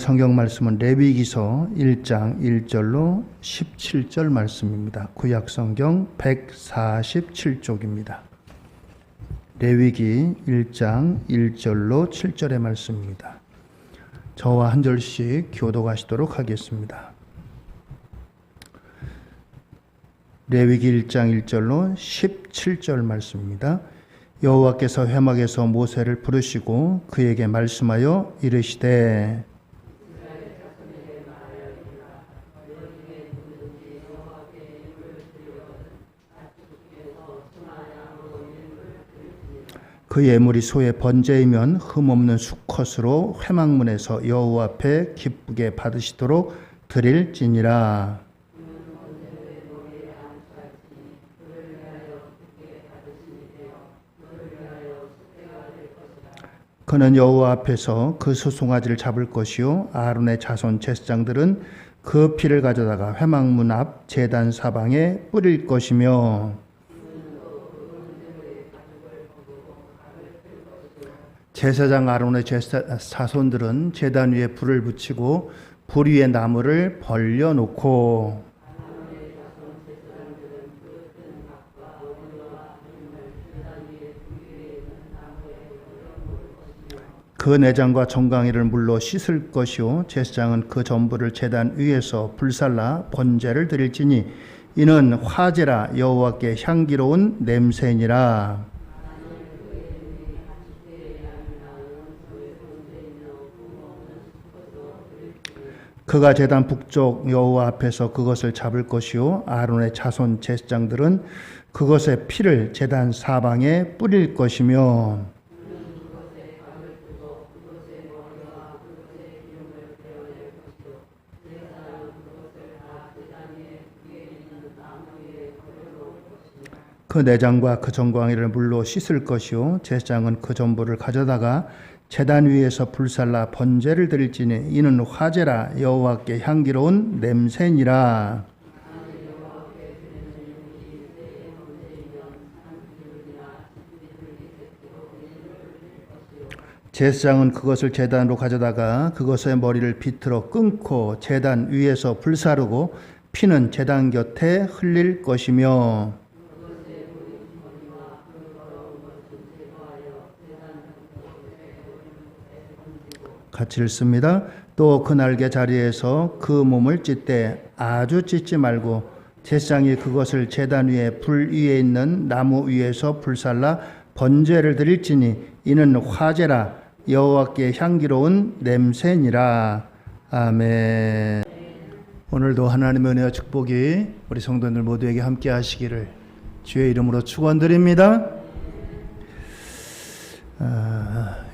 성경 말씀은 레위기서 1장 1절로 17절 말씀입니다. 구약 성경 147쪽입니다. 레위기 1장 1절로 7절의 말씀입니다. 저와 한 절씩 교독하시도록 하겠습니다. 레위기 1장 1절로 17절 말씀입니다. 여호와께서 회막에서 모세를 부르시고 그에게 말씀하여 이르시되 그 예물이 소의 번제이면 흠없는 수컷으로 회막문에서 여호와 앞에 기쁘게 받으시도록 드릴지니라. 그는 여호와 앞에서 그 수송아지를 잡을 것이요 아론의 자손 제사장들은 그 피를 가져다가 회막문 앞 제단 사방에 뿌릴 것이며 제사장 아론의 자손들은 제단 위에 불을 붙이고 불 위에 나무를 벌려놓고 그 내장과 정강이를 물로 씻을 것이요 제사장은 그 전부를 제단 위에서 불살라 번제를 드릴지니 이는 화제라 여호와께 향기로운 냄새니라. 그가 제단 북쪽 여호와 앞에서 그것을 잡을 것이요 아론의 자손 제사장들은 그것의 피를 제단 사방에 뿌릴 것이며 그 내장과 그 정광이를 물로 씻을 것이요 제사장은 그 전부를 가져다가 제단 위에서 불살라 번제를 드릴지니 이는 화제라 여호와께 향기로운 냄새니라. 제사장은 그것을 제단으로 가져다가 그것의 머리를 비틀어 끊고 제단 위에서 불사르고 피는 제단 곁에 흘릴 것이며 같이 읽습니다. 또 그 날개 자리에서 그 몸을 찢되 아주 찢지 말고 제사장이 그것을 제단 위에 불 위에 있는 나무 위에서 불살라 번제를 드릴지니 이는 화제라 여호와께 향기로운 냄새니라. 아멘. 오늘도 하나님의 은혜와 축복이 우리 성도들 모두에게 함께 하시기를 주의 이름으로 축원드립니다.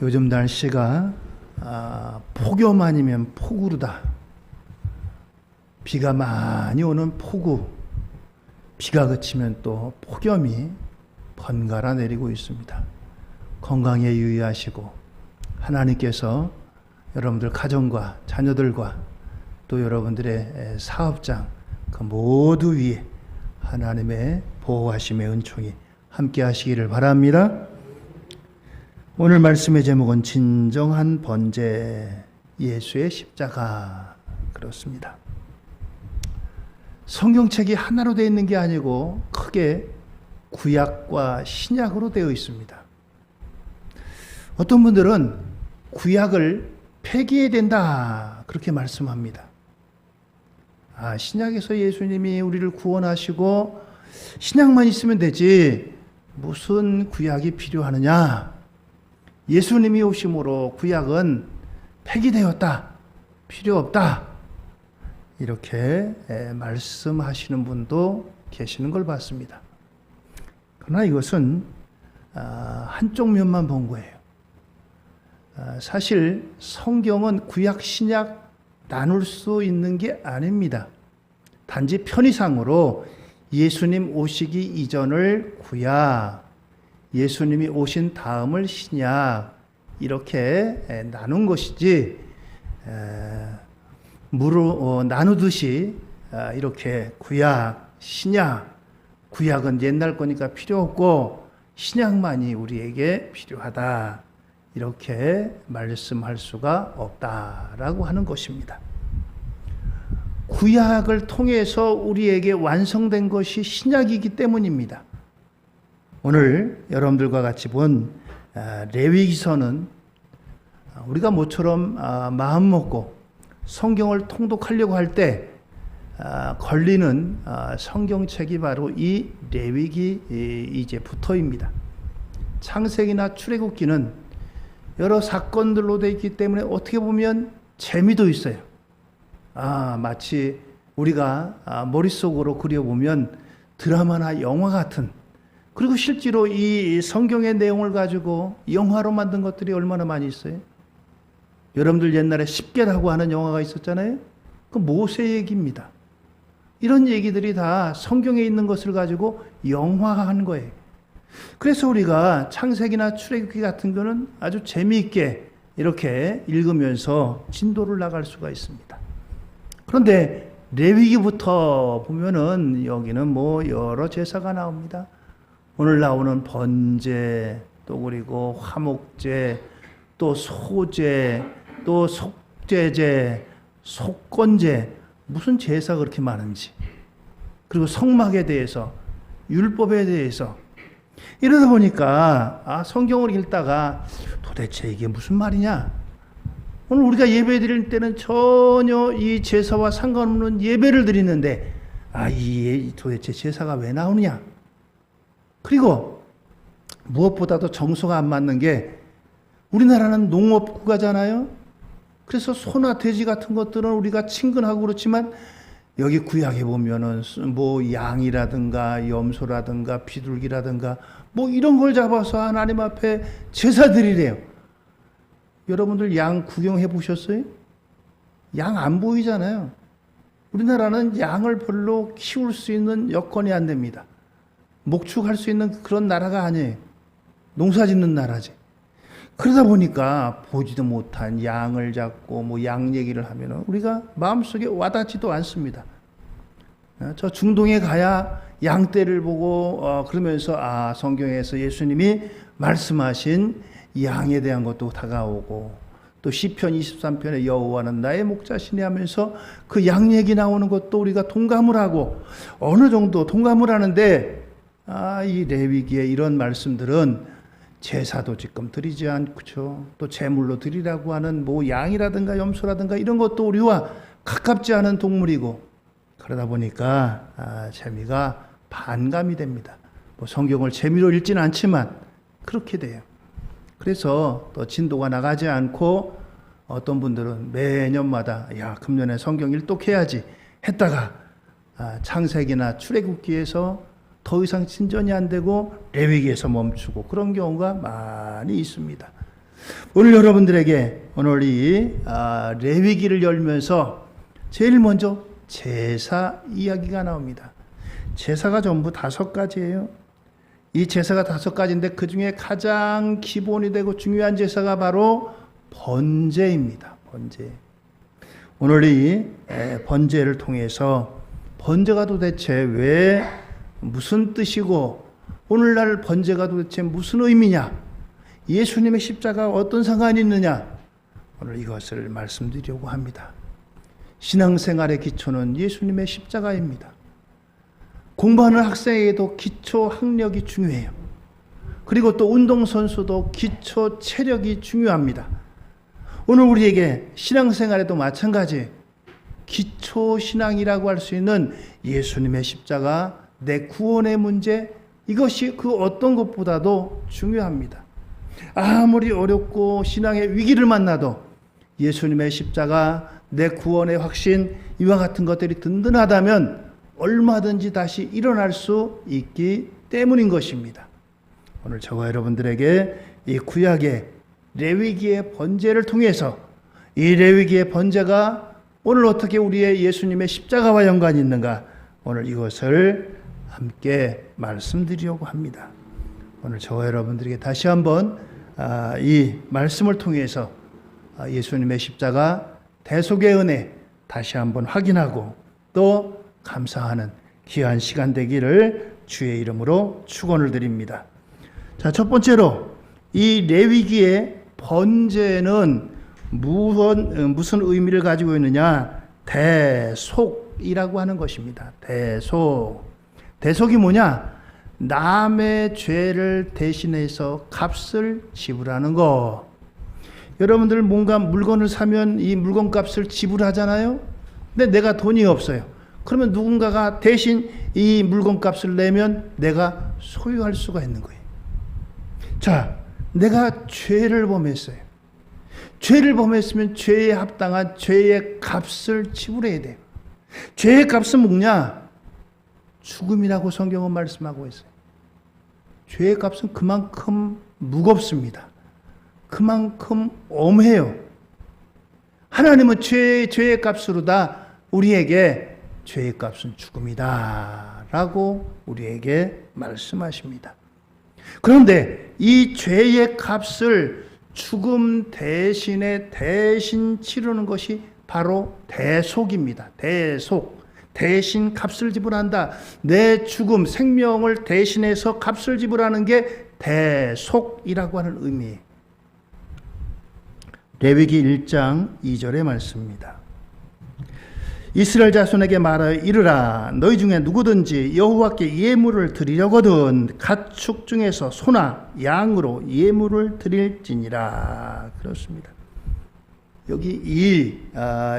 요즘 날씨가 폭염 아니면 폭우르다. 비가 많이 오는 폭우, 비가 그치면 또 폭염이 번갈아 내리고 있습니다. 건강에 유의하시고 하나님께서 여러분들 가정과 자녀들과 또 여러분들의 사업장 그 모두 위에 하나님의 보호하심의 은총이 함께 하시기를 바랍니다. 오늘 말씀의 제목은 진정한 번제, 예수의 십자가. 그렇습니다. 성경책이 하나로 되어 있는 게 아니고 크게 구약과 신약으로 되어 있습니다. 어떤 분들은 구약을 폐기해야 된다 그렇게 말씀합니다. 신약에서 예수님이 우리를 구원하시고 신약만 있으면 되지 무슨 구약이 필요하느냐. 예수님이 오심으로 구약은 폐기되었다. 필요 없다. 이렇게 말씀하시는 분도 계시는 걸 봤습니다. 그러나 이것은 한쪽 면만 본 거예요. 사실 성경은 구약, 신약 나눌 수 있는 게 아닙니다. 단지 편의상으로 예수님 오시기 이전을 구약, 예수님이 오신 다음을 신약 이렇게 나눈 것이지 나누듯이 이렇게 구약, 신약, 구약은 옛날 거니까 필요 없고 신약만이 우리에게 필요하다 이렇게 말씀할 수가 없다라고 하는 것입니다. 구약을 통해서 우리에게 완성된 것이 신약이기 때문입니다. 오늘 여러분들과 같이 본 레위기서는 우리가 모처럼 마음 먹고 성경을 통독하려고 할 때 걸리는 성경책이 바로 이 레위기 이제부터입니다. 창세기나 출애굽기는 여러 사건들로 되어 있기 때문에 어떻게 보면 재미도 있어요. 마치 우리가 머릿속으로 그려보면 드라마나 영화 같은, 그리고 실제로 이 성경의 내용을 가지고 영화로 만든 것들이 얼마나 많이 있어요. 여러분들 옛날에 십계라고 하는 영화가 있었잖아요. 그 모세 얘기입니다. 이런 얘기들이 다 성경에 있는 것을 가지고 영화화한 거예요. 그래서 우리가 창세기나 출애굽기 같은 거는 아주 재미있게 이렇게 읽으면서 진도를 나갈 수가 있습니다. 그런데 레위기부터 보면은 여기는 뭐 여러 제사가 나옵니다. 오늘 나오는 번제, 또 그리고 화목제, 또 소제, 또 속죄제, 속건제, 무슨 제사가 그렇게 많은지, 그리고 성막에 대해서, 율법에 대해서, 이러다 보니까 성경을 읽다가 도대체 이게 무슨 말이냐? 오늘 우리가 예배 드릴 때는 전혀 이 제사와 상관없는 예배를 드리는데 이 도대체 제사가 왜 나오느냐? 그리고 무엇보다도 정서가 안 맞는 게 우리나라는 농업국가잖아요. 그래서 소나 돼지 같은 것들은 우리가 친근하고 그렇지만 여기 구약에 보면은 뭐 양이라든가 염소라든가 비둘기라든가 뭐 이런 걸 잡아서 하나님 앞에 제사 드리래요. 여러분들 양 구경해 보셨어요? 양 안 보이잖아요. 우리나라는 양을 별로 키울 수 있는 여건이 안 됩니다. 목축할 수 있는 그런 나라가 아니에요. 농사 짓는 나라지. 그러다 보니까 보지도 못한 양을 잡고 뭐 양 얘기를 하면 우리가 마음속에 와닿지도 않습니다. 저 중동에 가야 양떼를 보고 그러면서 성경에서 예수님이 말씀하신 양에 대한 것도 다가오고, 또 시편 23편에 여호와는 나의 목자시니 하면서 그 양 얘기 나오는 것도 우리가 동감을 하고 어느 정도 동감을 하는데 이 레위기의 이런 말씀들은 제사도 지금 드리지 않죠. 또 제물로 드리라고 하는 뭐 양이라든가 염소라든가 이런 것도 우리와 가깝지 않은 동물이고, 그러다 보니까 재미가 반감이 됩니다. 뭐 성경을 재미로 읽지는 않지만 그렇게 돼요. 그래서 또 진도가 나가지 않고 어떤 분들은 매년마다 금년에 성경 일독해야지 했다가 창세기나 출애굽기에서 더 이상 진전이 안 되고 레위기에서 멈추고 그런 경우가 많이 있습니다. 오늘 여러분들에게 오늘 이 레위기를 열면서 제일 먼저 제사 이야기가 나옵니다. 제사가 전부 5가지예요. 이 제사가 5가지인데 그 중에 가장 기본이 되고 중요한 제사가 바로 번제입니다. 번제. 오늘 이 번제를 통해서 번제가 도대체 왜 무슨 뜻이고 오늘날 번제가 도대체 무슨 의미냐, 예수님의 십자가와 어떤 상관이 있느냐, 오늘 이것을 말씀드리려고 합니다. 신앙생활의 기초는 예수님의 십자가입니다. 공부하는 학생에게도 기초 학력이 중요해요. 그리고 또 운동선수도 기초 체력이 중요합니다. 오늘 우리에게 신앙생활에도 마찬가지, 기초 신앙이라고 할 수 있는 예수님의 십자가, 내 구원의 문제, 이것이 그 어떤 것보다도 중요합니다. 아무리 어렵고 신앙의 위기를 만나도 예수님의 십자가, 내 구원의 확신, 이와 같은 것들이 든든하다면 얼마든지 다시 일어날 수 있기 때문인 것입니다. 오늘 저와 여러분들에게 이 구약의 레위기의 번제를 통해서 이 레위기의 번제가 오늘 어떻게 우리의 예수님의 십자가와 연관이 있는가, 오늘 이것을 함께 말씀드리려고 합니다. 오늘 저와 여러분들에게 다시 한번 이 말씀을 통해서 예수님의 십자가, 대속의 은혜 다시 한번 확인하고 또 감사하는 귀한 시간 되기를 주의 이름으로 축원을 드립니다. 자, 첫 번째로 이 레위기의 번제는 무슨 의미를 가지고 있느냐? 대속이라고 하는 것입니다. 대속. 대속이 뭐냐? 남의 죄를 대신해서 값을 지불하는 거. 여러분들 뭔가 물건을 사면 이 물건 값을 지불하잖아요. 근데 내가 돈이 없어요. 그러면 누군가가 대신 이 물건 값을 내면 내가 소유할 수가 있는 거예요. 자, 내가 죄를 범했어요. 죄를 범했으면 죄에 합당한 죄의 값을 지불해야 돼요. 죄의 값은 뭐냐? 죽음이라고 성경은 말씀하고 있어요. 죄의 값은 그만큼 무겁습니다. 그만큼 엄해요. 하나님은 죄의 값으로 다 우리에게 죄의 값은 죽음이다 라고 우리에게 말씀하십니다. 그런데 이 죄의 값을 죽음 대신에 대신 치르는 것이 바로 대속입니다. 대속. 대신 값을 지불한다. 내 죽음, 생명을 대신해서 값을 지불하는 게 대속이라고 하는 의미예요. 레위기 1장 2절의 말씀입니다. 이스라엘 자손에게 말하여 이르라. 너희 중에 누구든지 여호와께 예물을 드리려거든 가축 중에서 소나 양으로 예물을 드릴지니라. 그렇습니다. 여기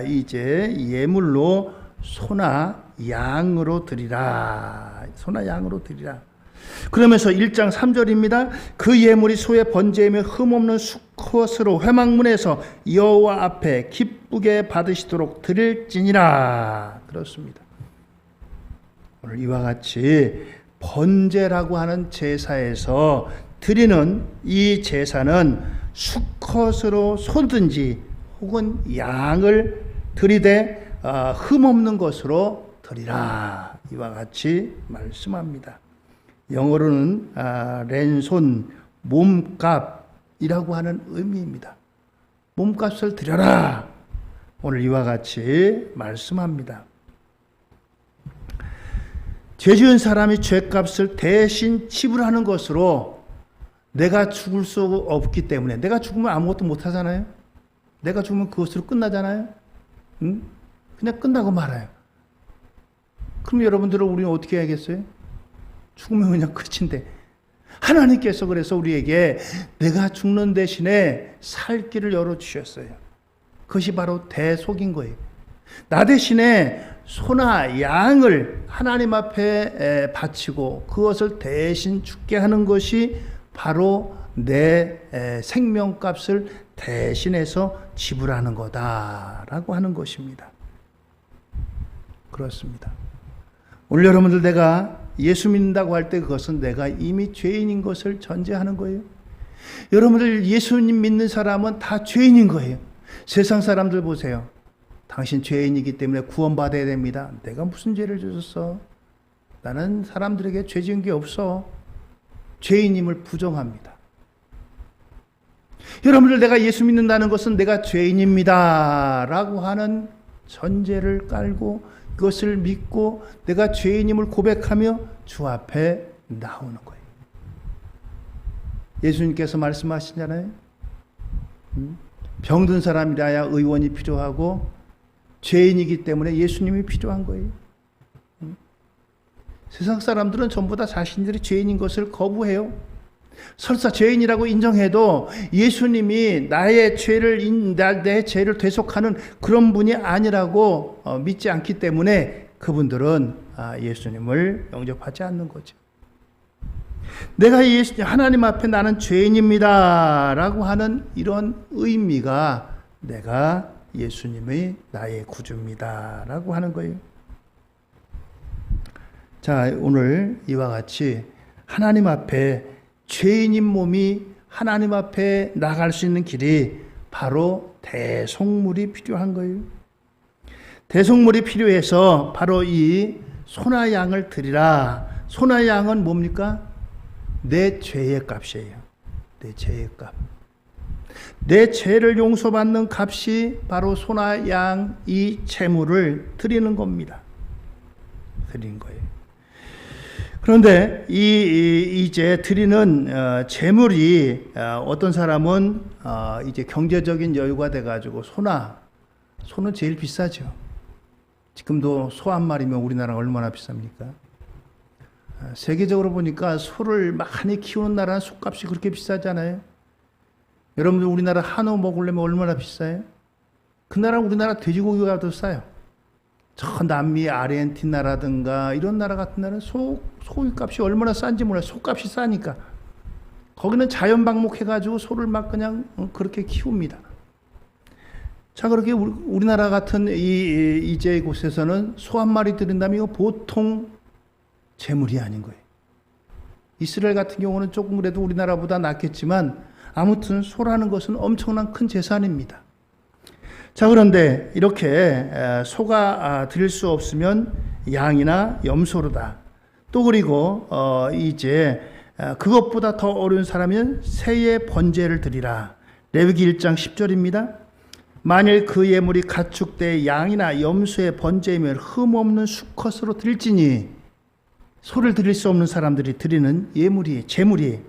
이제 예물로 소나 양으로 드리라. 소나 양으로 드리라. 그러면서 1장 3절입니다. 그 예물이 소의 번제이며 흠없는 수컷으로 회막문에서 여호와 앞에 기쁘게 받으시도록 드릴지니라. 그렇습니다. 오늘 이와 같이 번제라고 하는 제사에서 드리는 이 제사는 수컷으로 소든지 혹은 양을 드리되 흠없는 것으로 드리라. 이와 같이 말씀합니다. 영어로는 랜손, 몸값이라고 하는 의미입니다. 몸값을 드려라. 오늘 이와 같이 말씀합니다. 죄 지은 사람이 죄값을 대신 지불하는 것으로 내가 죽을 수 없기 때문에, 내가 죽으면 아무것도 못하잖아요. 내가 죽으면 그것으로 끝나잖아요. 응? 그냥 끝나고 말아요. 그럼 여러분들은 우리는 어떻게 해야겠어요? 죽으면 그냥 끝인데, 하나님께서 그래서 우리에게 내가 죽는 대신에 살 길을 열어주셨어요. 그것이 바로 대속인 거예요. 나 대신에 소나 양을 하나님 앞에 바치고 그것을 대신 죽게 하는 것이 바로 내 생명값을 대신해서 지불하는 거다라고 하는 것입니다. 그렇습니다. 오늘 여러분들, 내가 예수 믿는다고 할 때 그것은 내가 이미 죄인인 것을 전제하는 거예요. 여러분들, 예수님 믿는 사람은 다 죄인인 거예요. 세상 사람들 보세요. 당신 죄인이기 때문에 구원받아야 됩니다. 내가 무슨 죄를 졌어? 나는 사람들에게 죄 지은 게 없어. 죄인임을 부정합니다. 여러분들, 내가 예수 믿는다는 것은 내가 죄인입니다 라고 하는 전제를 깔고 그것을 믿고 내가 죄인임을 고백하며 주 앞에 나오는 거예요. 예수님께서 말씀하시잖아요. 병든 사람이라야 의원이 필요하고 죄인이기 때문에 예수님이 필요한 거예요. 세상 사람들은 전부 다 자신들이 죄인인 것을 거부해요. 설사 죄인이라고 인정해도 예수님이 내 죄를 대속하는 그런 분이 아니라고 믿지 않기 때문에 그분들은 예수님을 영접하지 않는 거죠. 내가 하나님 앞에 나는 죄인입니다 라고 하는 이런 의미가 내가 예수님의 나의 구주입니다 라고 하는 거예요. 자, 오늘 이와 같이 하나님 앞에 죄인인 몸이 하나님 앞에 나갈 수 있는 길이 바로 대속물이 필요한 거예요. 대속물이 필요해서 바로 이 소나 양을 드리라. 소나 양은 뭡니까? 내 죄의 값이에요. 내 죄의 값. 내 죄를 용서받는 값이 바로 소나 양 이 제물을 드리는 겁니다. 드리는 거예요. 그런데 이제 드리는 재물이 어떤 사람은 이제 경제적인 여유가 돼가지고 소는 제일 비싸죠. 지금도 소 한 마리면 우리나라 얼마나 비쌉니까? 세계적으로 보니까 소를 많이 키우는 나라는 소값이 그렇게 비싸잖아요. 여러분들 우리나라 한우 먹으려면 얼마나 비싸요? 그 나라 우리나라 돼지고기가 더 싸요. 저 남미 아르헨티나라든가 이런 나라 같은 나라는 소고기 값이 얼마나 싼지 몰라요. 소값이 싸니까. 거기는 자연 방목해가지고 소를 막 그냥 그렇게 키웁니다. 자, 그렇게 우리나라 같은 이제 곳에서는 소 한 마리 들인다면 이거 보통 재물이 아닌 거예요. 이스라엘 같은 경우는 조금 그래도 우리나라보다 낫겠지만 아무튼 소라는 것은 엄청난 큰 재산입니다. 자, 그런데 이렇게 소가 드릴 수 없으면 양이나 염소로다. 또 그리고 이제 그것보다 더 어려운 사람은 새의 번제를 드리라. 레위기 1장 10절입니다. 만일 그 예물이 가축대 양이나 염소의 번제이면 흠없는 수컷으로 드릴지니, 소를 드릴 수 없는 사람들이 드리는 재물이.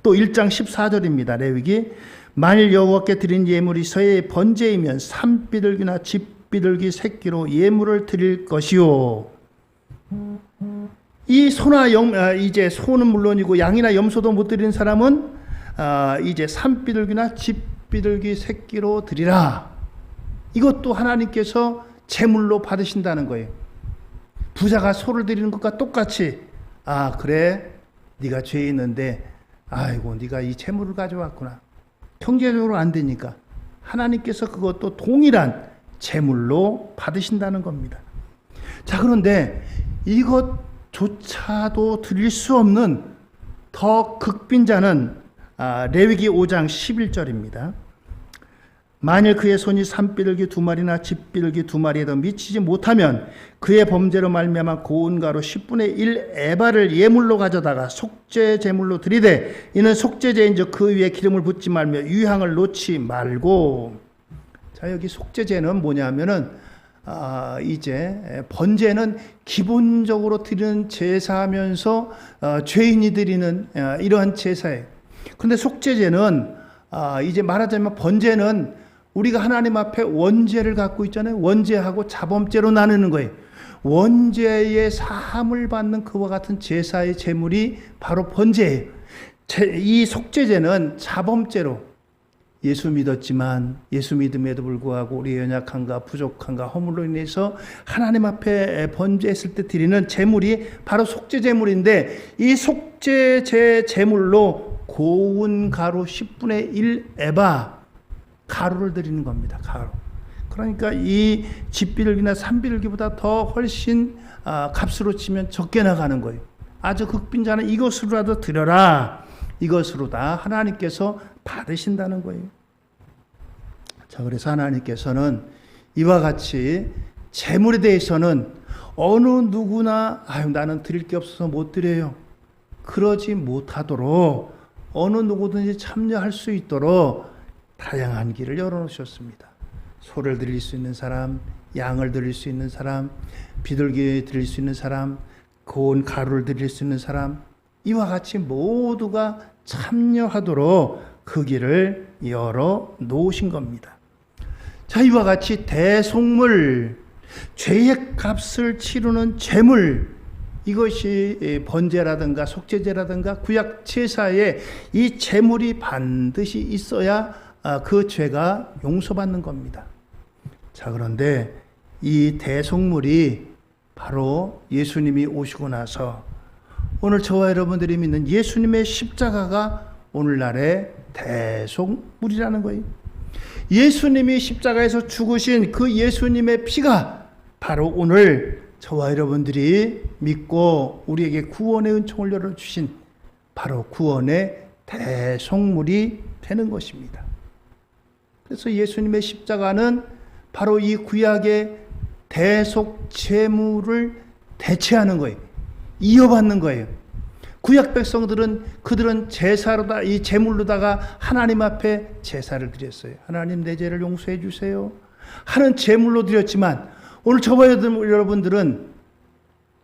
또 1장 14절입니다. 레위기. 만일 여호와께 드린 예물이 새의 번제이면 산비둘기나 집비둘기 새끼로 예물을 드릴 것이요. 이 이제 소는 물론이고 양이나 염소도 못 드리는 사람은 이제 산비둘기나 집비둘기 새끼로 드리라. 이것도 하나님께서 제물로 받으신다는 거예요. 부자가 소를 드리는 것과 똑같이, 그래, 네가 죄 있는데 아이고 네가 이 재물을 가져왔구나. 경제적으로 안 되니까 하나님께서 그것도 동일한 재물로 받으신다는 겁니다. 자, 그런데 이것조차도 드릴 수 없는 더 극빈자는 레위기 5장 11절입니다. 만일 그의 손이 산비둘기 2마리나 집비둘기 2마리에 더 미치지 못하면 그의 범죄로 말미암아 고운 가루 10분의 1 에바를 예물로 가져다가 속죄 제물로 드리되 이는 속죄제인즉 그 위에 기름을 붓지 말며 유향을 놓지 말고. 자, 여기 속죄제는 뭐냐면은 이제 번제는 기본적으로 드리는 제사하면서 죄인이 드리는 이러한 제사예요. 그런데 속죄제는 이제 말하자면 번제는 우리가 하나님 앞에 원죄를 갖고 있잖아요. 원죄하고 자범죄로 나누는 거예요. 원죄의 사함을 받는 그와 같은 제사의 제물이 바로 번제예요. 이 속죄제는 자범죄로 예수 믿었지만 예수 믿음에도 불구하고 우리의 연약함과 부족함과 허물로 인해서 하나님 앞에 번제했을 때 드리는 제물이 바로 속죄제물인데, 이 속죄제 제물로 고운 가루 10분의 1 에바 가루를 드리는 겁니다. 가루. 그러니까 이 집비둘기나 산비둘기보다 더 훨씬 값으로 치면 적게 나가는 거예요. 아주 극빈자는 이것으로라도 드려라. 이것으로다 하나님께서 받으신다는 거예요. 자, 그래서 하나님께서는 이와 같이 재물에 대해서는 어느 누구나 나는 드릴 게 없어서 못 드려요, 그러지 못하도록 어느 누구든지 참여할 수 있도록 다양한 길을 열어놓으셨습니다. 소를 드릴 수 있는 사람, 양을 드릴 수 있는 사람, 비둘기 드릴 수 있는 사람, 고운 가루를 드릴 수 있는 사람, 이와 같이 모두가 참여하도록 그 길을 열어놓으신 겁니다. 자, 이와 같이 대속물, 죄의 값을 치르는 제물, 이것이 번제라든가 속죄제라든가 구약 제사에 이 제물이 반드시 있어야 그 죄가 용서받는 겁니다. 자, 그런데 이 대속물이 바로 예수님이 오시고 나서 오늘 저와 여러분들이 믿는 예수님의 십자가가 오늘날의 대속물이라는 거예요. 예수님이 십자가에서 죽으신 그 예수님의 피가 바로 오늘 저와 여러분들이 믿고 우리에게 구원의 은총을 열어주신 바로 구원의 대속물이 되는 것입니다. 그래서 예수님의 십자가는 바로 이 구약의 대속 제물을 대체하는 거예요. 이어받는 거예요. 구약 백성들은 그들은 제사로다, 이 제물로다가 하나님 앞에 제사를 드렸어요. 하나님 내 죄를 용서해 주세요 하는 제물로 드렸지만, 오늘 저와 여러분들은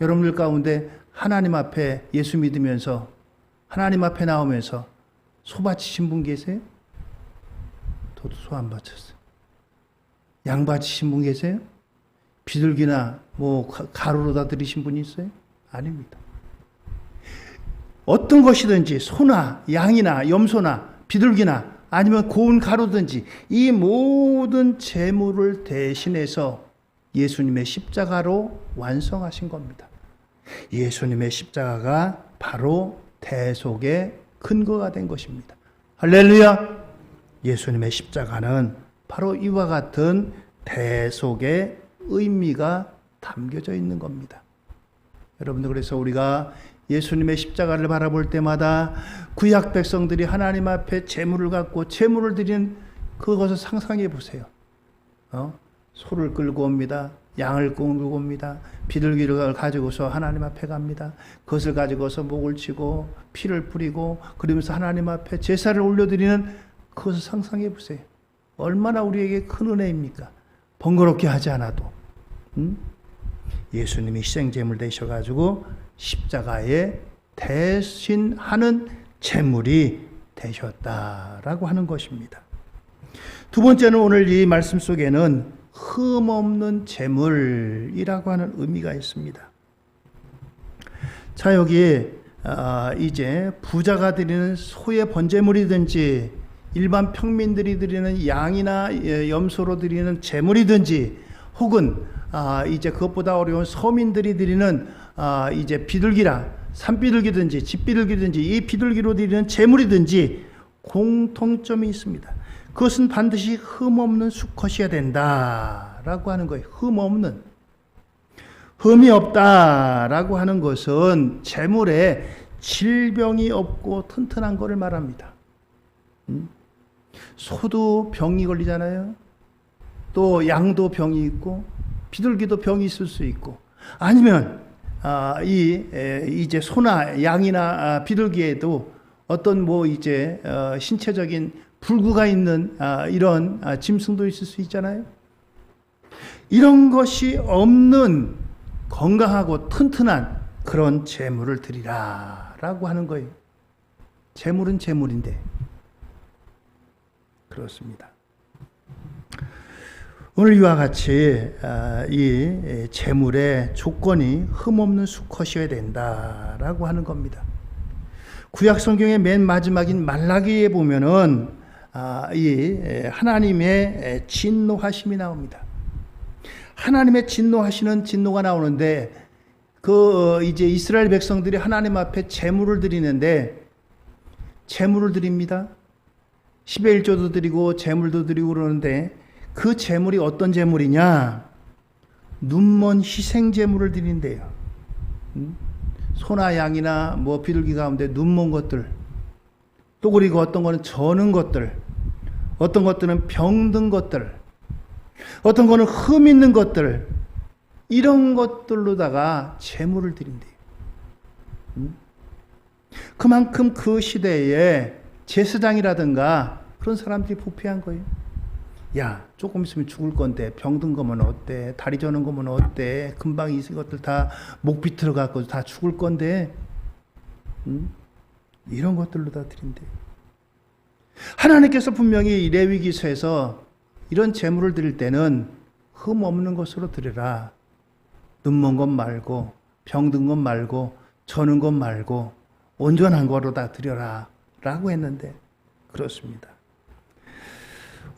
여러분들 가운데 하나님 앞에 예수 믿으면서 하나님 앞에 나오면서 소 바치신 분 계세요? 저도 소 안 바쳤어요. 양 바치신 분 계세요? 비둘기나 뭐 가루로다 드리신 분이 있어요? 아닙니다. 어떤 것이든지 소나 양이나 염소나 비둘기나 아니면 고운 가루든지 이 모든 제물을 대신해서 예수님의 십자가로 완성하신 겁니다. 예수님의 십자가가 바로 대속의 근거가 된 것입니다. 할렐루야! 예수님의 십자가는 바로 이와 같은 대속의 의미가 담겨져 있는 겁니다. 여러분들, 그래서 우리가 예수님의 십자가를 바라볼 때마다 구약 백성들이 하나님 앞에 제물을 갖고 제물을 드리는 그것을 상상해 보세요. 소를 끌고 옵니다. 양을 끌고 옵니다. 비둘기를 가지고서 하나님 앞에 갑니다. 그것을 가지고서 목을 치고 피를 뿌리고 그러면서 하나님 앞에 제사를 올려드리는 그것을 상상해 보세요. 얼마나 우리에게 큰 은혜입니까? 번거롭게 하지 않아도. 예수님이 희생제물 되셔가지고 십자가에 대신하는 제물이 되셨다라고 하는 것입니다. 두 번째는 오늘 이 말씀 속에는 흠없는 제물이라고 하는 의미가 있습니다. 자, 여기 이제 부자가 드리는 소의 번제물이든지 일반 평민들이 드리는 양이나 염소로 드리는 제물이든지 혹은 이제 그것보다 어려운 서민들이 드리는 이제 비둘기라 산비둘기든지 집비둘기든지 이 비둘기로 드리는 제물이든지 공통점이 있습니다. 그것은 반드시 흠없는 수컷이어야 된다라고 하는 거예요. 흠없는. 흠이 없다라고 하는 것은 제물에 질병이 없고 튼튼한 것을 말합니다. 소도 병이 걸리잖아요. 또 양도 병이 있고 비둘기도 병이 있을 수 있고 아니면 이제 소나 양이나 비둘기에도 어떤 뭐 이제 신체적인 불구가 있는 이런 짐승도 있을 수 있잖아요. 이런 것이 없는 건강하고 튼튼한 그런 제물을 드리라라고 하는 거예요. 제물은 제물인데 그렇습니다. 오늘 이와 같이 이 제물의 조건이 흠없는 수컷이어야 된다라고 하는 겁니다. 구약 성경의 맨 마지막인 말라기에 보면은 이 하나님의 진노하심이 나옵니다. 하나님의 진노하시는 진노가 나오는데 그 이제 이스라엘 백성들이 하나님 앞에 제물을 드리는데 제물을 드립니다. 10의 1조도 드리고 제물도 드리고 그러는데 그 제물이 어떤 제물이냐? 눈먼 희생 제물을 드린대요. 소나 양이나 뭐 비둘기 가운데 눈먼 것들, 또 그리고 어떤 거는 저는 것들, 어떤 것들은 병든 것들, 어떤 거는 흠 있는 것들, 이런 것들로다가 제물을 드린대요. 그만큼 그 시대에 제사장이라든가 그런 사람들이 부패한 거예요. 야, 조금 있으면 죽을 건데 병든 거면 어때? 다리 저는 거면 어때? 금방 이 것들 다 목 비틀어 갖고 다 죽을 건데 이런 것들로 다 드린대. 하나님께서 분명히 레위기서에서 이런 제물을 드릴 때는 흠 없는 것으로 드리라. 눈먼 것 말고 병든 것 말고 저는 것 말고 온전한 거로 다 드려라 라고 했는데 그렇습니다.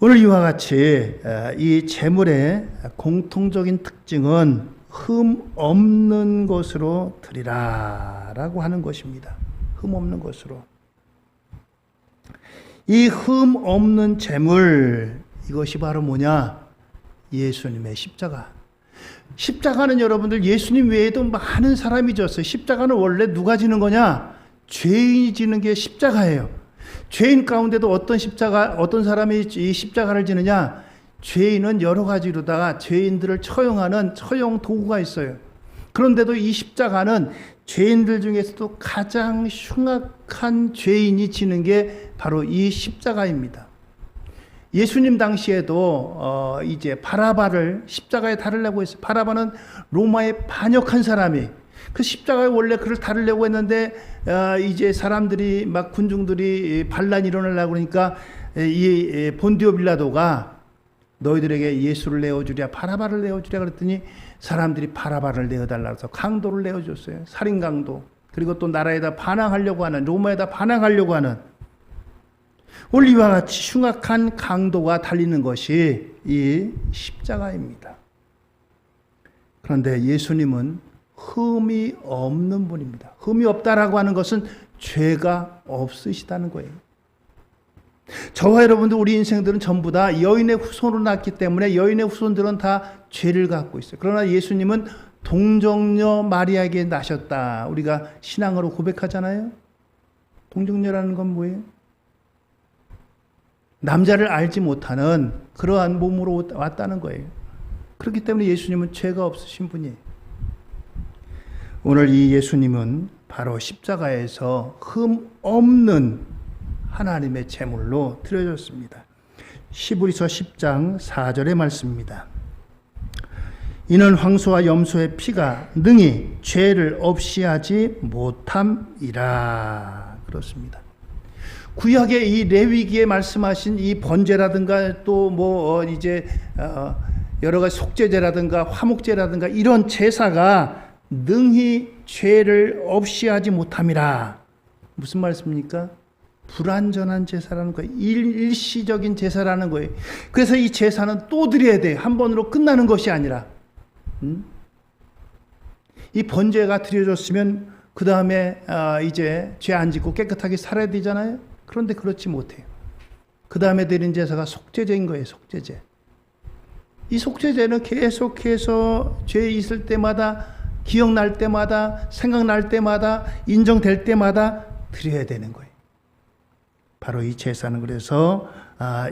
오늘 이와 같이 이 제물의 공통적인 특징은 흠 없는 것으로 드리라 라고 하는 것입니다. 흠 없는 것으로. 이 흠 없는 제물, 이것이 바로 뭐냐? 예수님의 십자가. 십자가는 여러분들 예수님 외에도 많은 사람이 졌어요. 십자가는 원래 누가 지는 거냐? 죄인이 지는 게 십자가예요. 죄인 가운데도 어떤 사람이 이 십자가를 지느냐? 죄인은 여러 가지로다가 죄인들을 처형하는 처형 도구가 있어요. 그런데도 이 십자가는 죄인들 중에서도 가장 흉악한 죄인이 지는 게 바로 이 십자가입니다. 예수님 당시에도 이제 바라바를 십자가에 달으려고 했어요. 바라바는 로마에 반역한 사람이 그 십자가에 원래 그를 달으려고 했는데 이제 사람들이 막 군중들이 반란이 일어나려고 그러니까 이 본디오 빌라도가 너희들에게 예수를 내어주랴 바라바를 내어주랴 그랬더니 사람들이 바라바를 내어달라고 해서 강도를 내어줬어요. 살인 강도. 그리고 또 나라에다 반항하려고 하는, 로마에다 반항하려고 하는 오늘 이와 같이 흉악한 강도가 달리는 것이 이 십자가입니다. 그런데 예수님은 흠이 없는 분입니다. 흠이 없다라고 하는 것은 죄가 없으시다는 거예요. 저와 여러분들 우리 인생들은 전부 다 여인의 후손으로 났기 때문에 여인의 후손들은 다 죄를 갖고 있어요. 그러나 예수님은 동정녀 마리아에게 나셨다. 우리가 신앙으로 고백하잖아요. 동정녀라는 건 뭐예요? 남자를 알지 못하는 그러한 몸으로 왔다는 거예요. 그렇기 때문에 예수님은 죄가 없으신 분이에요. 오늘 이 예수님은 바로 십자가에서 흠 없는 하나님의 제물로 드려졌습니다. 히브리서 10장 4절의 말씀입니다. 이는 황소와 염소의 피가 능히 죄를 없이 하지 못함이라. 그렇습니다. 구약의 이 레위기에 말씀하신 이 번제라든가 또 여러 가지 속죄제라든가 화목제라든가 이런 제사가 능히 죄를 없이 하지 못함이라. 무슨 말씀입니까? 불완전한 제사라는 거예요. 일시적인 제사라는 거예요. 그래서 이 제사는 또 드려야 돼요. 한 번으로 끝나는 것이 아니라. 이 번제가 드려졌으면 그 다음에 이제 죄 안 짓고 깨끗하게 살아야 되잖아요. 그런데 그렇지 못해요. 그 다음에 드린 제사가 속죄제인 거예요. 속죄제. 이 속죄제는 계속해서 죄 있을 때마다, 기억날 때마다, 생각날 때마다, 인정될 때마다 드려야 되는 거예요. 바로 이 제사는 그래서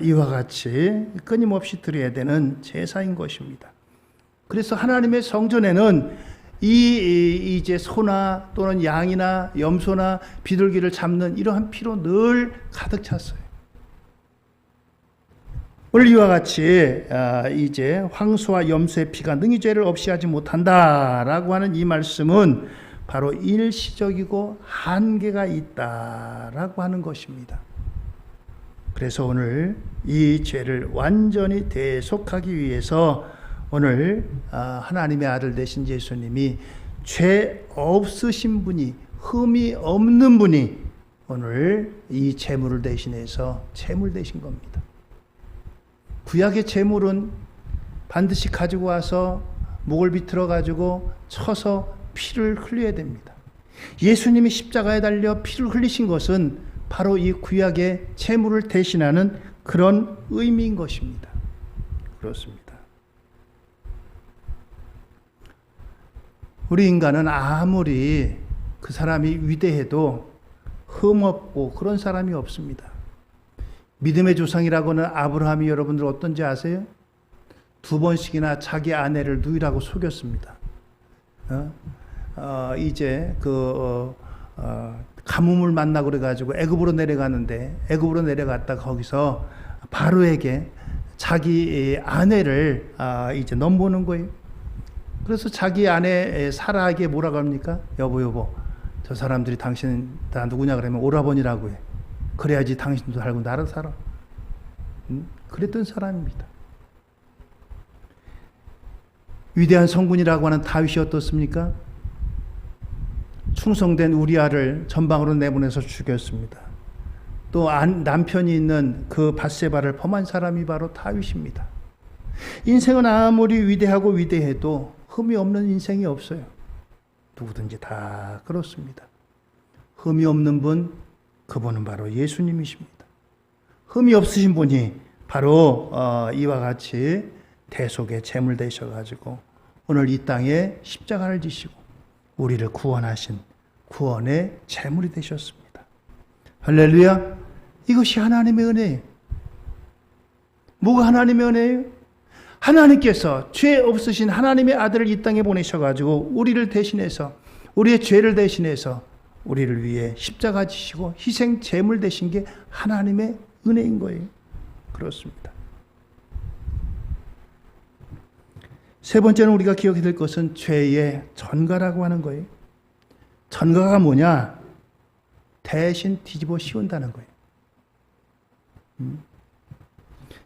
이와 같이 끊임없이 드려야 되는 제사인 것입니다. 그래서 하나님의 성전에는 이제 소나 또는 양이나 염소나 비둘기를 잡는 이러한 피로 늘 가득 찼어요. 오늘 이와 같이 이제 황소와 염소의 피가 능히 죄를 없이 하지 못한다라고 하는 이 말씀은 바로 일시적이고 한계가 있다라고 하는 것입니다. 그래서 오늘 이 죄를 완전히 대속하기 위해서 오늘 하나님의 아들 되신 예수님이 죄 없으신 분이, 흠이 없는 분이 오늘 이 제물을 대신해서 제물 되신 겁니다. 구약의 제물은 반드시 가지고 와서 목을 비틀어 가지고 쳐서 피를 흘려야 됩니다. 예수님이 십자가에 달려 피를 흘리신 것은 바로 이 구약의 제물을 대신하는 그런 의미인 것입니다. 그렇습니다. 우리 인간은 아무리 그 사람이 위대해도 흠없고 그런 사람이 없습니다. 믿음의 조상이라고는 아브라함이 여러분들 어떤지 아세요? 2번씩이나 자기 아내를 누이라고 속였습니다. 가뭄을 만나고 그래가지고 애굽으로 내려갔다 거기서 바로에게 자기 아내를 이제 넘보는 거예요. 그래서 자기 아내 사라에게 뭐라고 합니까? 여보, 저 사람들이 당신 다 누구냐 그러면 오라버니라고 해. 그래야지 당신도 살고 나도 살아. 그랬던 사람입니다. 위대한 성군이라고 하는 다윗이 어떻습니까? 충성된 우리아를 전방으로 내보내서 죽였습니다. 또 남편이 있는 그 밧세바를 범한 사람이 바로 다윗입니다. 인생은 아무리 위대하고 위대해도 흠이 없는 인생이 없어요. 누구든지 다 그렇습니다. 흠이 없는 분, 그분은 바로 예수님이십니다. 흠이 없으신 분이 바로 이와 같이 대속의 제물 되셔가지고 오늘 이 땅에 십자가를 지시고 우리를 구원하신 구원의 제물이 되셨습니다. 할렐루야. 이것이 하나님의 은혜예요. 뭐가 하나님의 은혜예요? 하나님께서 죄 없으신 하나님의 아들을 이 땅에 보내셔가지고 우리를 대신해서, 우리의 죄를 대신해서 우리를 위해 십자가 지시고 희생 제물 되신 게 하나님의 은혜인 거예요. 그렇습니다. 세 번째는 우리가 기억해야 될 것은 죄의 전가라고 하는 거예요. 전가가 뭐냐? 대신 뒤집어 씌운다는 거예요.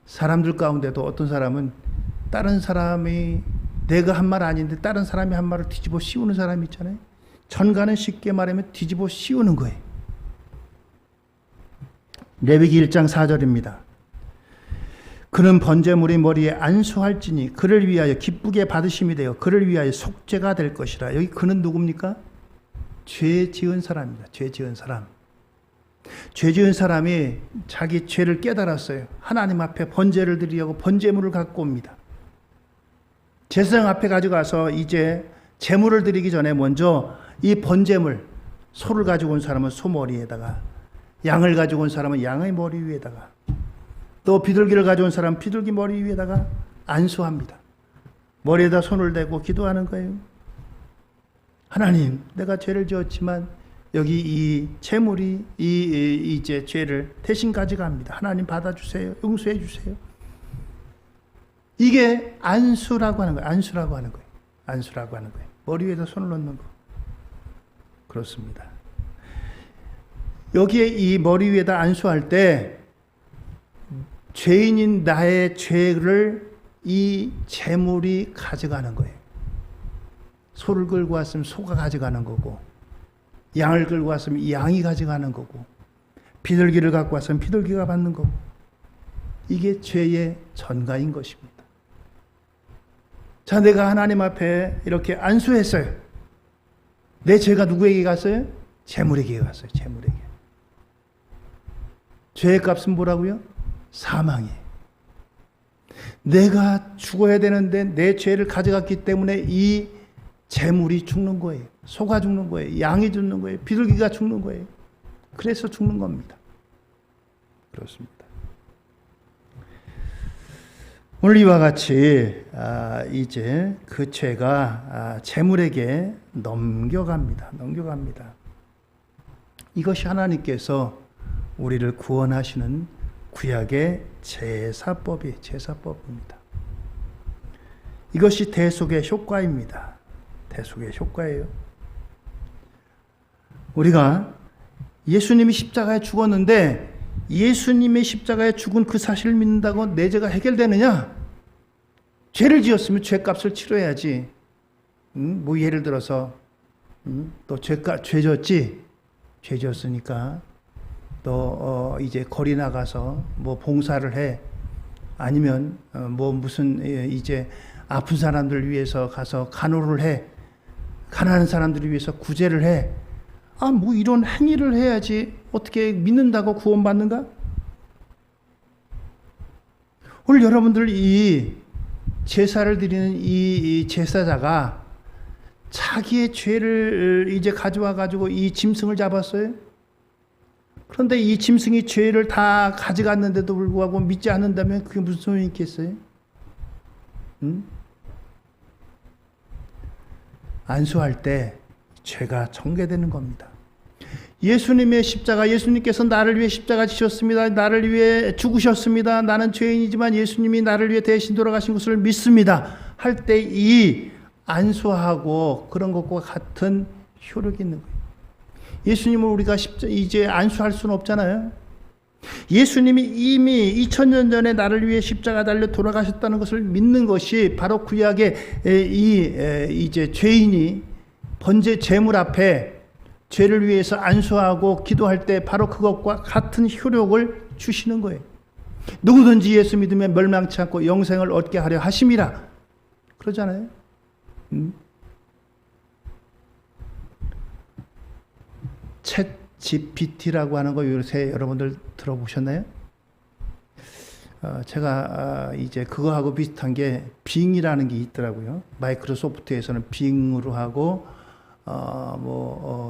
사람들 가운데도 어떤 사람은 다른 사람이 내가 한 말 아닌데 다른 사람이 한 말을 뒤집어 씌우는 사람이 있잖아요. 전가는 쉽게 말하면 뒤집어 씌우는 거예요. 레위기 1장 4절입니다. 그는 번제물의 머리에 안수할지니 그를 위하여 기쁘게 받으심이 되어 그를 위하여 속죄가 될 것이라. 여기 그는 누굽니까? 죄 지은 사람입니다. 죄 지은 사람. 죄 지은 사람이 자기 죄를 깨달았어요. 하나님 앞에 번제를 드리려고 번제물을 갖고 옵니다. 제사장 앞에 가져가서 이제 제물을 드리기 전에 먼저 이 번제물, 소를 가지고 온 사람은 소 머리에다가, 양을 가지고 온 사람은 양의 머리 위에다가, 또 비둘기를 가져온 사람은 비둘기 머리 위에다가 안수합니다. 머리에다 손을 대고 기도하는 거예요. 하나님, 내가 죄를 지었지만 여기 이 제물이 이제 죄를 대신 가져갑니다. 하나님 받아주세요. 용서해 주세요. 이게 안수라고 하는 거예요. 안수라고 하는 거예요. 안수라고 하는 거예요. 머리 위에다 손을 놓는 거. 그렇습니다. 여기에 이 머리 위에다 안수할 때 죄인인 나의 죄를 이 제물이 가져가는 거예요. 소를 끌고 왔으면 소가 가져가는 거고, 양을 끌고 왔으면 양이 가져가는 거고, 비둘기를 갖고 왔으면 비둘기가 받는 거고, 이게 죄의 전가인 것입니다. 자, 내가 하나님 앞에 이렇게 안수했어요. 내 죄가 누구에게 갔어요? 제물에게 갔어요. 제물에게. 죄의 값은 뭐라고요? 사망이에요. 내가 죽어야 되는데 내 죄를 가져갔기 때문에 이 제물이 죽는 거예요. 소가 죽는 거예요. 양이 죽는 거예요. 비둘기가 죽는 거예요. 그래서 죽는 겁니다. 그렇습니다. 오늘 이와 같이 이제 그 죄가 제물에게 넘겨갑니다. 이것이 하나님께서 우리를 구원하시는 구약의 제사법입니다. 이것이 대속의 효과입니다. 대속의 효과예요. 우리가 예수님이 십자가에 죽었는데 예수님의 십자가에 죽은 그 사실을 믿는다고 내 죄가 해결되느냐? 죄를 지었으면 죄값을 치러야지. 뭐 예를 들어서 또 죄 졌지? 죄 졌으니까 또 이제 거리 나가서 뭐 봉사를 해. 아니면 뭐 무슨 이제 아픈 사람들을 위해서 가서 간호를 해. 가난한 사람들을 위해서 구제를 해. 뭐 이런 행위를 해야지 어떻게 믿는다고 구원받는가? 오늘 여러분들 이 제사를 드리는 이 제사자가 자기의 죄를 이제 가져와 가지고 이 짐승을 잡았어요. 그런데 이 짐승이 죄를 다 가져갔는데도 불구하고 믿지 않는다면 그게 무슨 소용이 있겠어요? 안수할 때 죄가 정죄되는 겁니다. 예수님의 십자가, 예수님께서 나를 위해 십자가 지셨습니다. 나를 위해 죽으셨습니다. 나는 죄인이지만 예수님이 나를 위해 대신 돌아가신 것을 믿습니다. 할 때 이 안수하고 그런 것과 같은 효력이 있는 거예요. 예수님을 우리가 이제 안수할 수는 없잖아요. 예수님이 이미 2000년 전에 나를 위해 십자가 달려 돌아가셨다는 것을 믿는 것이 바로 구약의 이제 죄인이 번제 제물 앞에 죄를 위해서 안수하고 기도할 때 바로 그것과 같은 효력을 주시는 거예요. 누구든지 예수 믿으면 멸망치 않고 영생을 얻게 하려 하심이라 그러잖아요. 챗 GPT라고 하는 거 요새 여러분들 들어보셨나요? 제가 이제 그거하고 비슷한 게 빙이라는 게 있더라고요. 마이크로소프트에서는 빙으로 하고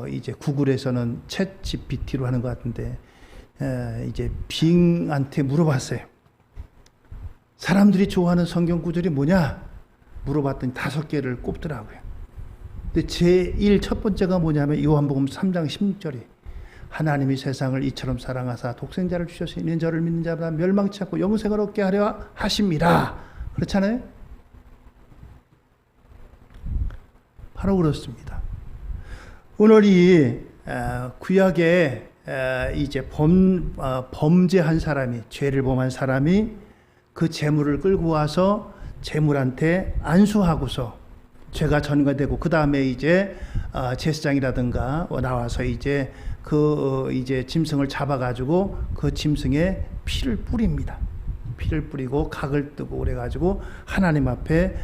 이제 구글에서는 챗 GPT로 하는 것 같은데 이제 빙한테 물어봤어요. 사람들이 좋아하는 성경 구절이 뭐냐? 물어봤더니 5개를 꼽더라고요. 근데 제일 첫 번째가 뭐냐면 요한복음 3장 16절이 하나님이 세상을 이처럼 사랑하사 독생자를 주셔서 이는 저를 믿는 자보다 멸망치 않고 영생을 얻게 하려 하심이라. 그렇잖아요? 바로 그렇습니다. 오늘 이 구약에 이제 범죄한 사람이, 죄를 범한 사람이 그 재물을 끌고 와서 재물한테 안수하고서 죄가 전가되고, 그 다음에 이제 제사장이라든가 나와서 이제 이제 짐승을 잡아가지고 그 짐승에 피를 뿌립니다. 피를 뿌리고 각을 뜨고 그래가지고 하나님 앞에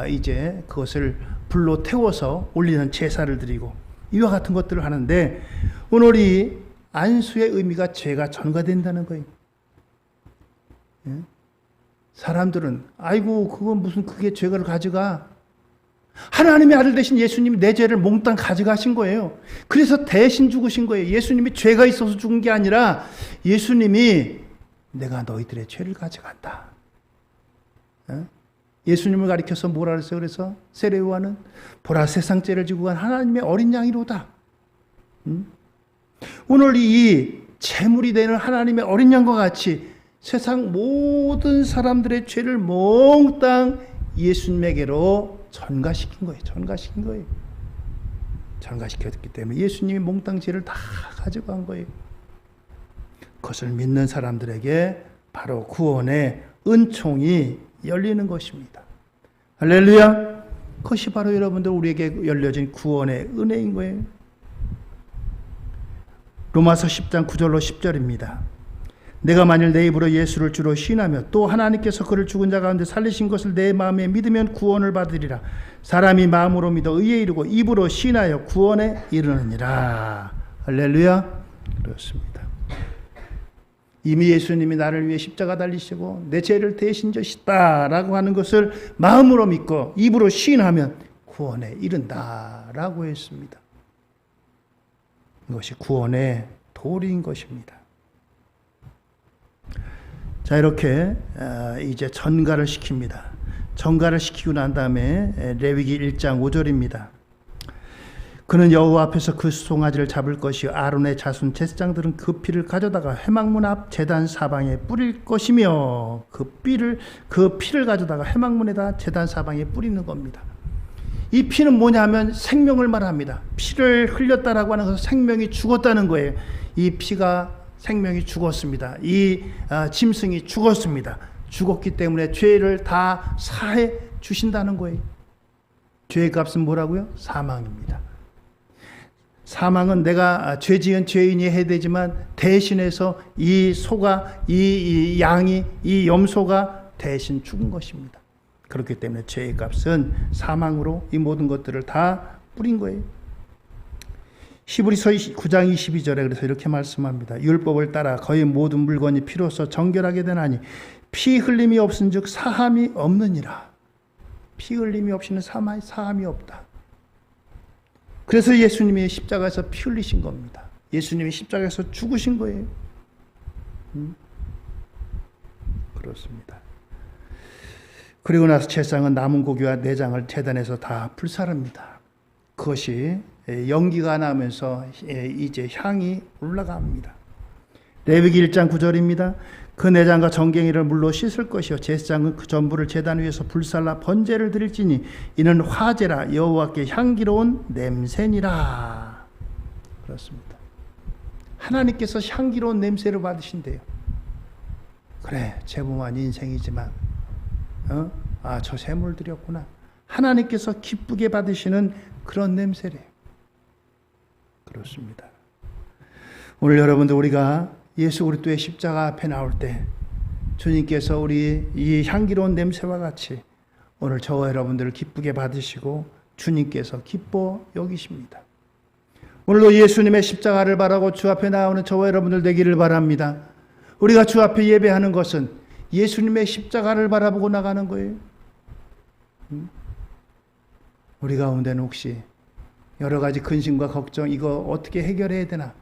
이제 그것을 불로 태워서 올리는 제사를 드리고, 이와 같은 것들을 하는데, 오늘 이 안수의 의미가 죄가 전가된다는 거예요. 사람들은 아이고 그건 무슨 그게 죄를 가져가. 하나님의 아들 되신 예수님이 내 죄를 몽땅 가져가신 거예요. 그래서 대신 죽으신 거예요. 예수님이 죄가 있어서 죽은 게 아니라 예수님이 내가 너희들의 죄를 가져간다. 예수님을 가리켜서 뭐라 그랬어요? 그래서 세례요한은 보라 세상 죄를 지고 간 하나님의 어린 양이로다. 오늘 이 제물이 되는 하나님의 어린 양과 같이 세상 모든 사람들의 죄를 몽땅 예수님에게로 전가시킨 거예요. 전가시킨 거예요. 전가시켰기 때문에 예수님이 몽땅 죄를 다 가져간 거예요. 그것을 믿는 사람들에게 바로 구원의 은총이 열리는 것입니다. 할렐루야. 그것이 바로 여러분들 우리에게 열려진 구원의 은혜인 거예요. 로마서 10장 9절로 10절입니다. 내가 만일 내 입으로 예수를 주로 시인하며 또 하나님께서 그를 죽은 자 가운데 살리신 것을 내 마음에 믿으면 구원을 받으리라. 사람이 마음으로 믿어 의에 이르고 입으로 시인하여 구원에 이르느니라. 할렐루야. 그렇습니다. 이미 예수님이 나를 위해 십자가 달리시고 내 죄를 대신 졌다 라고 하는 것을 마음으로 믿고 입으로 시인하면 구원에 이른다라고 했습니다. 이것이 구원의 도리인 것입니다. 자, 이렇게 이제 전가를 시킵니다. 전가를 시키고 난 다음에 레위기 1장 5절입니다. 그는 여호와 앞에서 그 송아지를 잡을 것이요 아론의 자손 제사장들은 그 피를 가져다가 회막문 앞 제단 사방에 뿌릴 것이며, 그 피를 가져다가 회막문에다 제단 사방에 뿌리는 겁니다. 이 피는 뭐냐면 생명을 말합니다. 피를 흘렸다라고 하는 것은 생명이 죽었다는 거예요. 이 피가 생명이 죽었습니다. 이 짐승이 죽었습니다. 죽었기 때문에 죄를 다 사해 주신다는 거예요. 죄의 값은 뭐라고요? 사망입니다. 사망은 내가 죄 지은 죄인이 해야 되지만 대신해서 이 소가, 이 양이, 이 염소가 대신 죽은 것입니다. 그렇기 때문에 죄의 값은 사망으로 이 모든 것들을 다 뿌린 거예요. 히브리서 9장 22절에 그래서 이렇게 말씀합니다. 율법을 따라 거의 모든 물건이 피로써 정결하게 되나니 피 흘림이 없은즉 사함이 없느니라. 피 흘림이 없이는 사함이 없다. 그래서 예수님이 십자가에서 피 흘리신 겁니다. 예수님이 십자가에서 죽으신 거예요. 그렇습니다. 그리고 나서 제사장은 남은 고기와 내장을 제단에서 다 불사릅니다. 그것이 연기가 나면서 이제 향이 올라갑니다. 레위기 1장 9절입니다. 그 내장과 정갱이를 물로 씻을 것이요 제사장은 그 전부를 제단 위에서 불살라 번제를 드릴지니 이는 화제라 여호와께 향기로운 냄새니라. 그렇습니다. 하나님께서 향기로운 냄새를 받으신대요. 그래, 죄범한 인생이지만 저 샘을 드렸구나. 하나님께서 기쁘게 받으시는 그런 냄새래요. 그렇습니다. 오늘 여러분들 우리가 예수 그리스도의 십자가 앞에 나올 때 주님께서 우리 이 향기로운 냄새와 같이 오늘 저와 여러분들을 기쁘게 받으시고 주님께서 기뻐 여기십니다. 오늘도 예수님의 십자가를 바라고 주 앞에 나오는 저와 여러분들 되기를 바랍니다. 우리가 주 앞에 예배하는 것은 예수님의 십자가를 바라보고 나가는 거예요. 우리 가운데는 혹시 여러 가지 근심과 걱정, 이거 어떻게 해결해야 되나?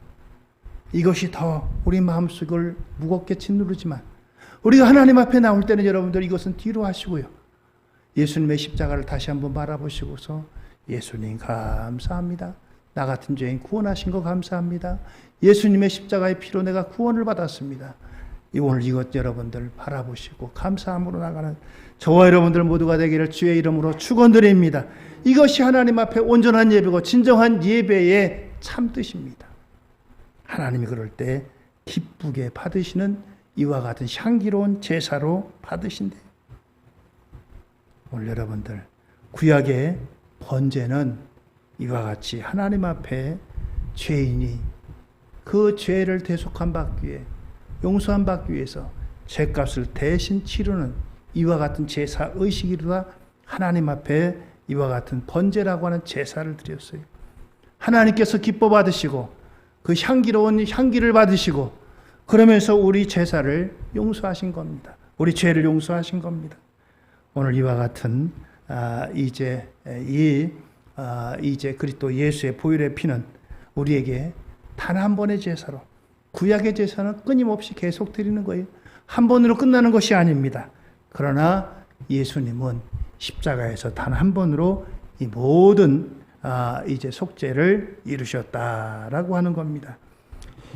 이것이 더 우리 마음속을 무겁게 짓누르지만 우리가 하나님 앞에 나올 때는 여러분들 이것은 뒤로 하시고요. 예수님의 십자가를 다시 한번 바라보시고서 예수님 감사합니다. 나 같은 죄인 구원하신 거 감사합니다. 예수님의 십자가의 피로 내가 구원을 받았습니다. 오늘 이것 여러분들 바라보시고 감사함으로 나가는 저와 여러분들 모두가 되기를 주의 이름으로 축원드립니다. 이것이 하나님 앞에 온전한 예배고 진정한 예배의 참 뜻입니다. 하나님이 그럴 때 기쁘게 받으시는 이와 같은 향기로운 제사로 받으신대요. 오늘 여러분들 구약의 번제는 이와 같이 하나님 앞에 죄인이 그 죄를 대속한 받기 위해 용서한 받기 위해서 죄값을 대신 치르는 이와 같은 제사 의식이라 하나님 앞에 이와 같은 번제라고 하는 제사를 드렸어요. 하나님께서 기뻐 받으시고 그 향기로운 향기를 받으시고 그러면서 우리 제사를 용서하신 겁니다. 우리 죄를 용서하신 겁니다. 오늘 이와 같은 이제 그리스도 예수의 보혈의 피는 우리에게 단 한 번의 제사로, 구약의 제사는 끊임없이 계속 드리는 거예요. 한 번으로 끝나는 것이 아닙니다. 그러나 예수님은 십자가에서 단 한 번으로 이 모든 이제 속죄를 이루셨다라고 하는 겁니다.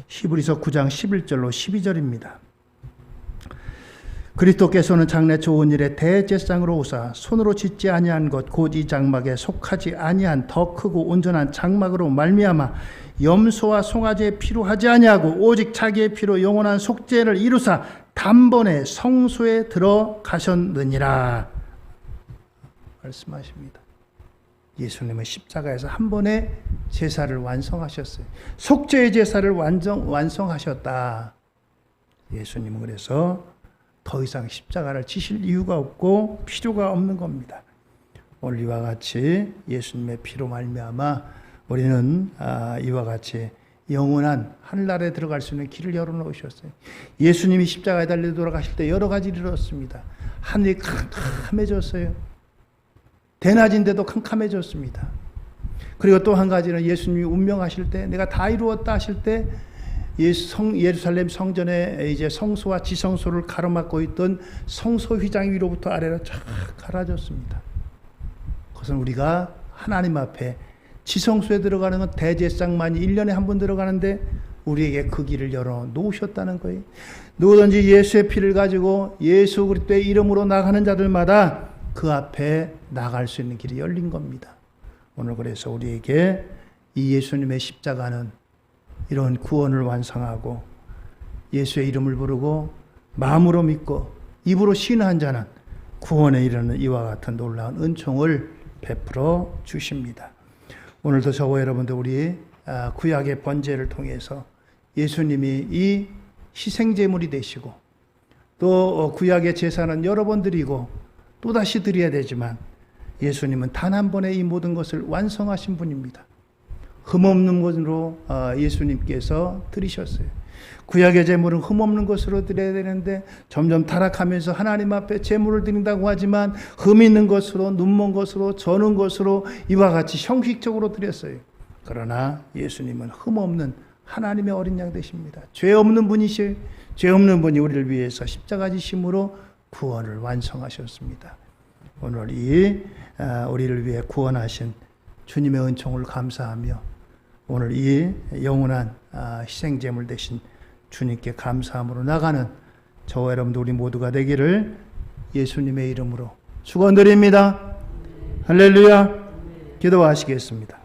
히브리서 9장 11절로 12절입니다. 그리스도께서는 장래 좋은 일에 대제사장으로 오사 손으로 짓지 아니한 것 곧 이 장막에 속하지 아니한 더 크고 온전한 장막으로 말미암아 염소와 송아지의 피로 하지 아니하고 오직 자기의 피로 영원한 속죄를 이루사 단번에 성소에 들어가셨느니라 말씀하십니다. 예수님은 십자가에서 한 번에 제사를 완성하셨어요. 속죄의 제사를 완성하셨다. 예수님은 그래서 더 이상 십자가를 지실 이유가 없고 필요가 없는 겁니다. 오늘 이와 같이 예수님의 피로 말미암아 우리는 이와 같이 영원한 하늘나라에 들어갈 수 있는 길을 열어놓으셨어요. 예수님이 십자가에 달려 돌아가실 때 여러 가지를 이뤘습니다. 하늘이 캄캄해졌어요. 대낮인데도 캄캄해졌습니다. 그리고 또 한 가지는 예수님이 운명하실 때 내가 다 이루었다 하실 때 예루살렘 성전에 이제 성소와 지성소를 가로막고 있던 성소 휘장 위로부터 아래로 쫙 갈아졌습니다. 그것은 우리가 하나님 앞에 지성소에 들어가는 건 대제사장만이 1년에 한 번 들어가는데 우리에게 그 길을 열어 놓으셨다는 거예요. 누구든지 예수의 피를 가지고 예수 그리스도의 이름으로 나가는 자들마다 그 앞에 나갈 수 있는 길이 열린 겁니다. 오늘 그래서 우리에게 이 예수님의 십자가는 이런 구원을 완성하고 예수의 이름을 부르고 마음으로 믿고 입으로 신한 자는 구원에 이르는 이와 같은 놀라운 은총을 베풀어 주십니다. 오늘도 저와 여러분들 우리 구약의 번제를 통해서 예수님이 이 희생제물이 되시고 또 구약의 제사는 여러 번 드리고 또다시 드려야 되지만 예수님은 단 한 번에 이 모든 것을 완성하신 분입니다. 흠없는 것으로 예수님께서 드리셨어요. 구약의 제물은 흠없는 것으로 드려야 되는데 점점 타락하면서 하나님 앞에 제물을 드린다고 하지만 흠 있는 것으로 눈먼 것으로 저는 것으로 이와 같이 형식적으로 드렸어요. 그러나 예수님은 흠없는 하나님의 어린 양 되십니다. 죄 없는 분이실 죄 없는 분이 우리를 위해서 십자가 지심으로 구원을 완성하셨습니다. 오늘 우리를 위해 구원하신 주님의 은총을 감사하며 오늘 이 영원한 희생제물 되신 주님께 감사함으로 나가는 저와 여러분들 우리 모두가 되기를 예수님의 이름으로 축원드립니다. 할렐루야. 기도하시겠습니다.